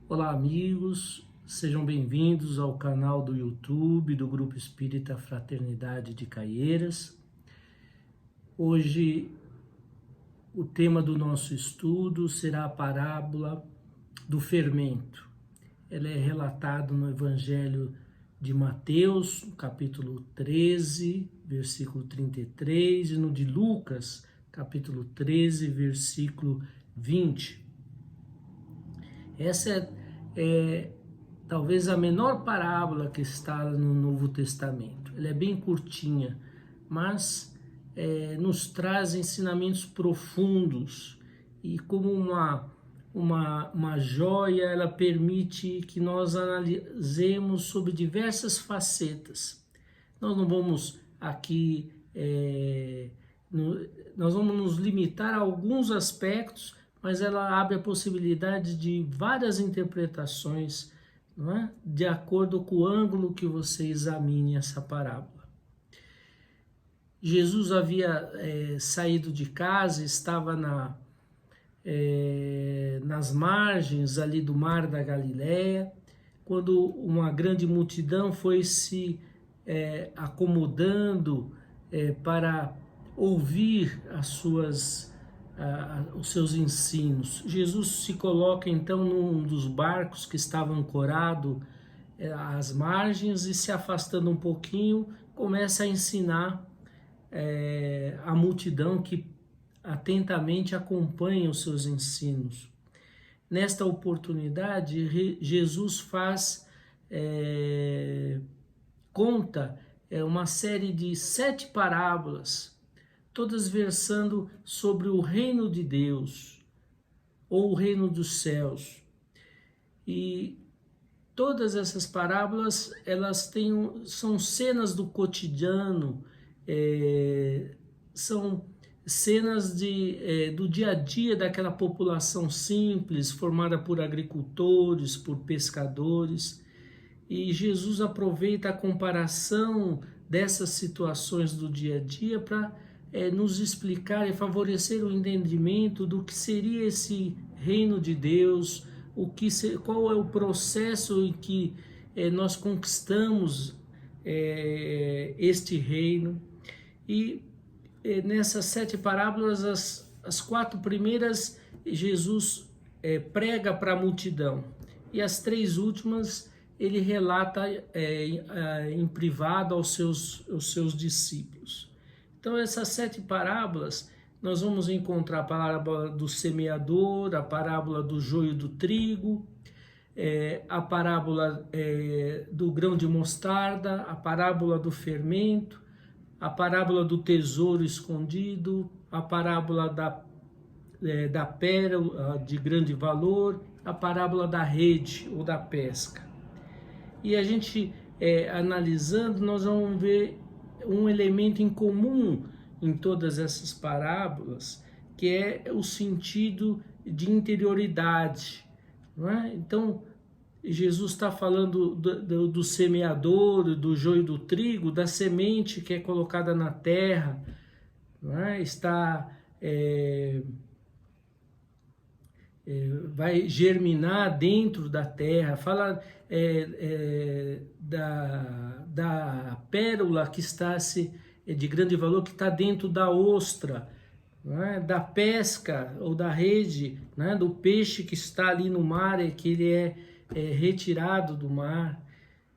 Olá, amigos, sejam bem-vindos ao canal do YouTube do Grupo Espírita Fraternidade de Caieiras. Hoje, o tema do nosso estudo será a parábola do fermento. Ela é relatada no Evangelho de Mateus, capítulo 13, versículo 33, e no de Lucas, capítulo 13, versículo 20. Essa é talvez a menor parábola que está no Novo Testamento. Ela é bem curtinha, mas nos traz ensinamentos profundos e como uma joia, ela permite que nós analisemos sobre diversas facetas. Nós não vamos aqui, nós vamos nos limitar a alguns aspectos, mas ela abre a possibilidade de várias interpretações, não é? De acordo com o ângulo que você examine essa parábola. Jesus havia saído de casa, estava nas margens ali do Mar da Galileia, quando uma grande multidão foi se acomodando para ouvir os seus ensinos. Jesus se coloca então num dos barcos que estava ancorado às margens e, se afastando um pouquinho, começa a ensinar a multidão que atentamente acompanha os seus ensinos. Nesta oportunidade, Jesus conta uma série de 7 parábolas, todas versando sobre o reino de Deus, ou o reino dos céus. E todas essas parábolas, elas são cenas do cotidiano, são cenas do dia a dia daquela população simples, formada por agricultores, por pescadores. E Jesus aproveita a comparação dessas situações do dia a dia para nos explicar e favorecer o entendimento do que seria esse reino de Deus, qual é o processo em que nós conquistamos este reino. E nessas 7 parábolas, as 4 primeiras, Jesus prega para a multidão, e as 3 últimas ele relata em privado aos seus discípulos. Então, essas 7 parábolas, nós vamos encontrar a parábola do semeador, a parábola do joio do trigo, a parábola do grão de mostarda, a parábola do fermento, a parábola do tesouro escondido, a parábola da pérola de grande valor, a parábola da rede ou da pesca. E a gente, analisando, nós vamos ver um elemento em comum em todas essas parábolas, que é o sentido de interioridade, não é? Então, Jesus está falando do semeador, do joio do trigo, da semente que é colocada na terra, não é? Vai germinar dentro da terra. Fala da pérola que está de grande valor, que está dentro da ostra, não é? Da pesca ou da rede, não é? Do peixe que está ali no mar, que ele é retirado do mar.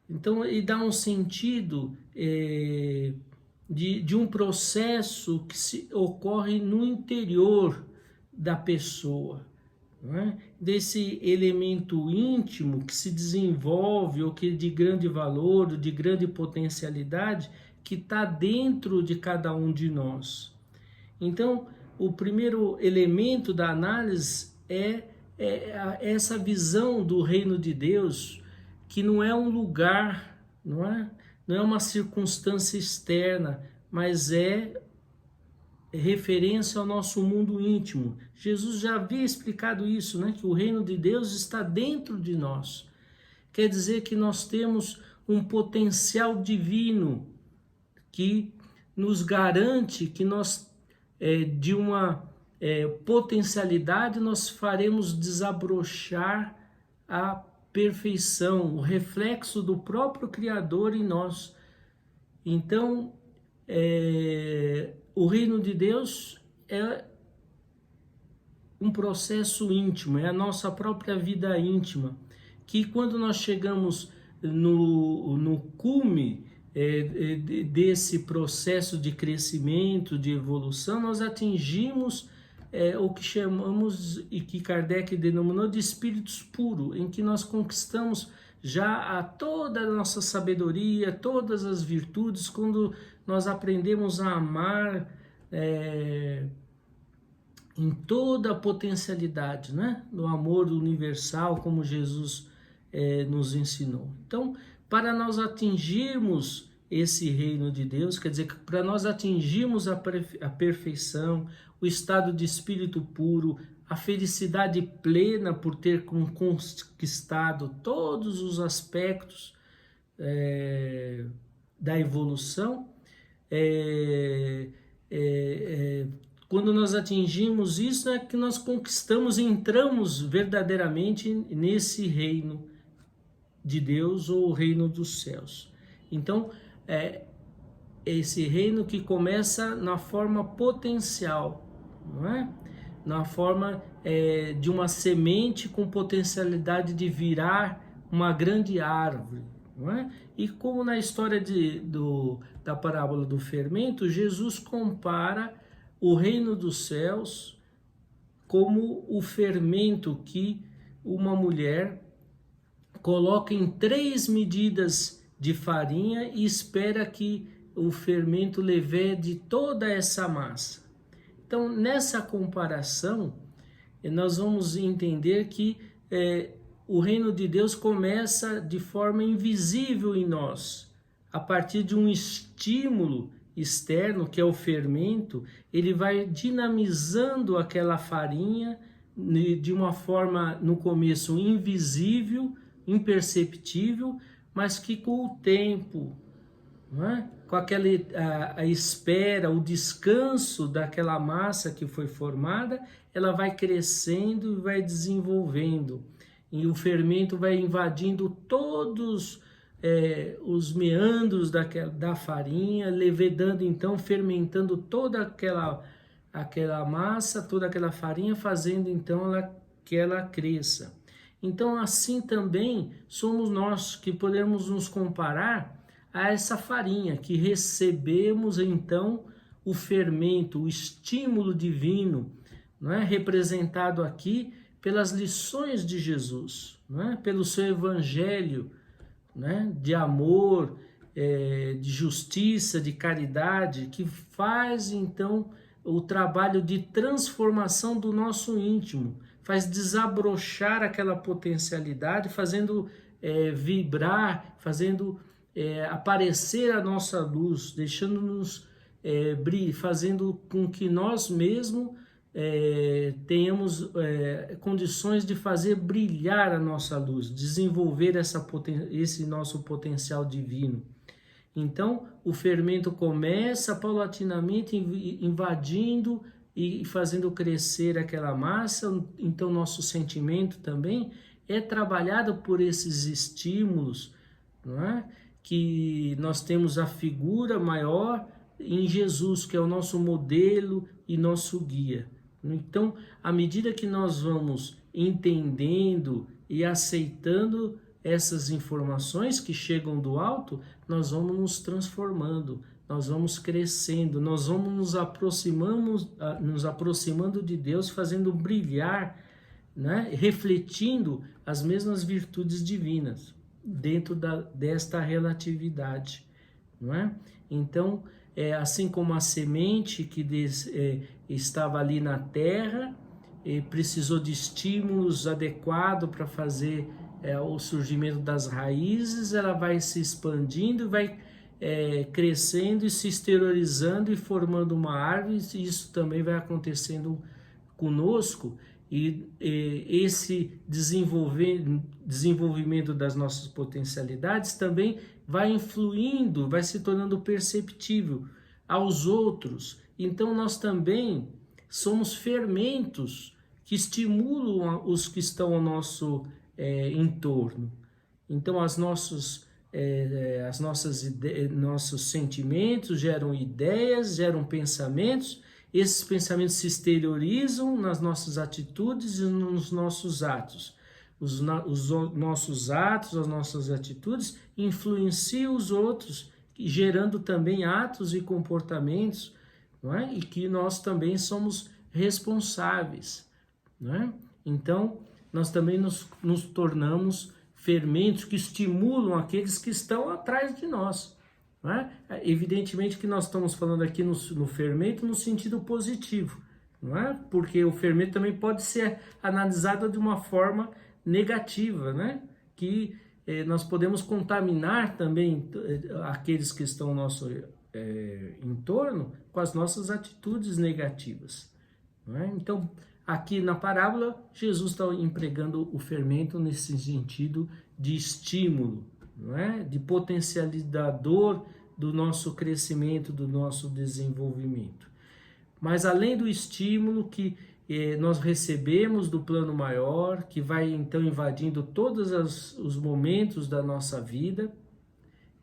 Então, ele dá um sentido de um processo que ocorre no interior da pessoa, não é? Desse elemento íntimo que se desenvolve, ou que é de grande valor, de grande potencialidade, que está dentro de cada um de nós. Então, o primeiro elemento da análise é essa visão do reino de Deus, que não é um lugar, não é uma circunstância externa, mas é referência ao nosso mundo íntimo. Jesus já havia explicado isso, né? Que o reino de Deus está dentro de nós. Quer dizer que nós temos um potencial divino que nos garante que nós, de uma potencialidade, nós faremos desabrochar a perfeição, o reflexo do próprio Criador em nós. Então, o reino de Deus é um processo íntimo, é a nossa própria vida íntima, que quando nós chegamos no cume desse processo de crescimento, de evolução, nós atingimos o que chamamos e que Kardec denominou de espíritos puros, em que nós conquistamos já toda a nossa sabedoria, todas as virtudes, quando nós aprendemos a amar em toda a potencialidade, né? No amor universal, como Jesus nos ensinou. Então, para nós atingirmos esse reino de Deus, quer dizer, para nós atingirmos a perfeição, o estado de espírito puro, a felicidade plena por ter conquistado todos os aspectos da evolução, quando nós atingimos isso, é que nós conquistamos e entramos verdadeiramente nesse reino de Deus ou o reino dos céus. Então, esse reino que começa na forma potencial, não é? Na forma de uma semente com potencialidade de virar uma grande árvore, não é? E como na história da parábola do fermento, Jesus compara o reino dos céus como o fermento que uma mulher coloca em 3 medidas de farinha e espera que o fermento levede toda essa massa. Então, nessa comparação, nós vamos entender que o reino de Deus começa de forma invisível em nós, a partir de um estímulo externo, que é o fermento. Ele vai dinamizando aquela farinha de uma forma, no começo, invisível, imperceptível, mas que com o tempo, não é? Com aquela a espera, o descanso daquela massa que foi formada, ela vai crescendo e vai desenvolvendo. E o fermento vai invadindo todos os meandros da farinha, levedando, então, fermentando toda aquela massa, toda aquela farinha, fazendo então que ela cresça. Então, assim também somos nós, que podemos nos comparar a essa farinha, que recebemos então o fermento, o estímulo divino, não é? Representado aqui pelas lições de Jesus, não é? Pelo seu evangelho, né? De amor, de justiça, de caridade, que faz então o trabalho de transformação do nosso íntimo, faz desabrochar aquela potencialidade, fazendo vibrar, fazendo aparecer a nossa luz, deixando-nos fazendo com que nós mesmos tenhamos condições de fazer brilhar a nossa luz, desenvolver esse nosso potencial divino. Então, o fermento começa paulatinamente invadindo e fazendo crescer aquela massa. Então, nosso sentimento também é trabalhado por esses estímulos, não é? Que nós temos a figura maior em Jesus, que é o nosso modelo e nosso guia. Então, à medida que nós vamos entendendo e aceitando essas informações que chegam do alto, nós vamos nos transformando, nós vamos crescendo, nós vamos nos aproximando de Deus, fazendo brilhar, né? Refletindo as mesmas virtudes divinas dentro desta relatividade, não é? Então, assim como a semente que estava ali na terra, precisou de estímulos adequados para fazer o surgimento das raízes, ela vai se expandindo, vai crescendo e se exteriorizando e formando uma árvore. E isso também vai acontecendo conosco, e esse desenvolvimento das nossas potencialidades também vai influindo, vai se tornando perceptível aos outros. Então nós também somos fermentos que estimulam os que estão ao nosso entorno. Então, nossos sentimentos geram ideias, geram pensamentos, esses pensamentos se exteriorizam nas nossas atitudes e nos nossos atos. Os nossos atos, as nossas atitudes influenciam os outros, gerando também atos e comportamentos, não é? E que nós também somos responsáveis, não é? Então, nós também nos tornamos fermentos que estimulam aqueles que estão atrás de nós, não é? Evidentemente que nós estamos falando aqui no fermento no sentido positivo, não é? Porque o fermento também pode ser analisado de uma forma negativa, né? Que nós podemos contaminar também aqueles que estão ao nosso entorno com as nossas atitudes negativas, não é? Então, aqui na parábola, Jesus está empregando o fermento nesse sentido de estímulo, não é? De potencializador do nosso crescimento, do nosso desenvolvimento. Mas além do estímulo que nós recebemos do plano maior, que vai então invadindo todos os momentos da nossa vida,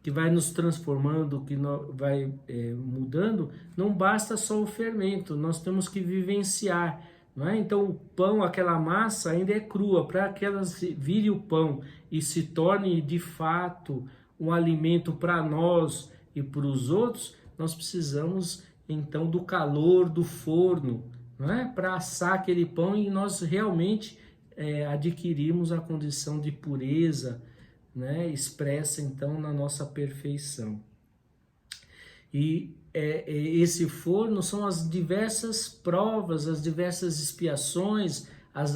que vai nos transformando, que vai mudando, não basta só o fermento, nós temos que vivenciar, não é? Então o pão, aquela massa ainda é crua, para que ela vire o pão e se torne de fato um alimento para nós e para os outros, nós precisamos então do calor do forno, não é? Para assar aquele pão e nós realmente adquirimos a condição de pureza, né? Expressa então na nossa perfeição. E esse forno são as diversas provas, as diversas expiações,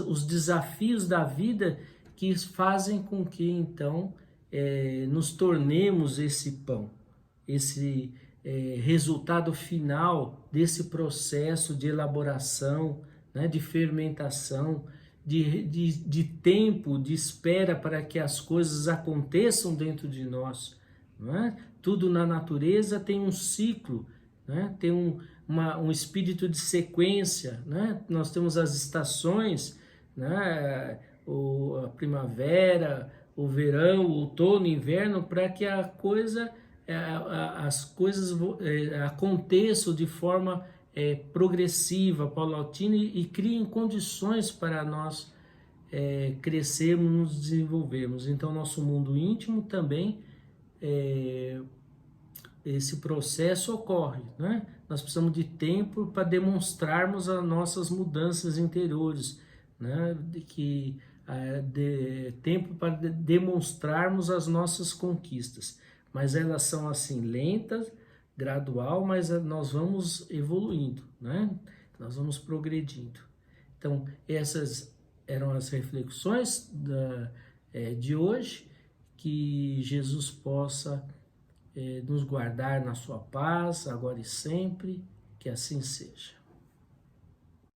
os desafios da vida que fazem com que então nos tornemos esse pão, esse resultado final desse processo de elaboração, né, de fermentação, de tempo, de espera para que as coisas aconteçam dentro de nós, não é? Tudo na natureza tem um ciclo, né? Tem um espírito de sequência, né? Nós temos as estações, né? A primavera, o verão, o outono, o inverno, para que as coisas aconteçam de forma progressiva, paulatina e criem condições para nós crescermos, nos desenvolvermos. Então, nosso mundo íntimo também, esse processo ocorre, né? Nós precisamos de tempo para demonstrarmos as nossas mudanças interiores, né? Tempo para demonstrarmos as nossas conquistas, mas elas são assim lentas, gradual, mas nós vamos evoluindo, né? Nós vamos progredindo. Então, essas eram as reflexões de hoje, que Jesus possa nos guardar na sua paz, agora e sempre, que assim seja.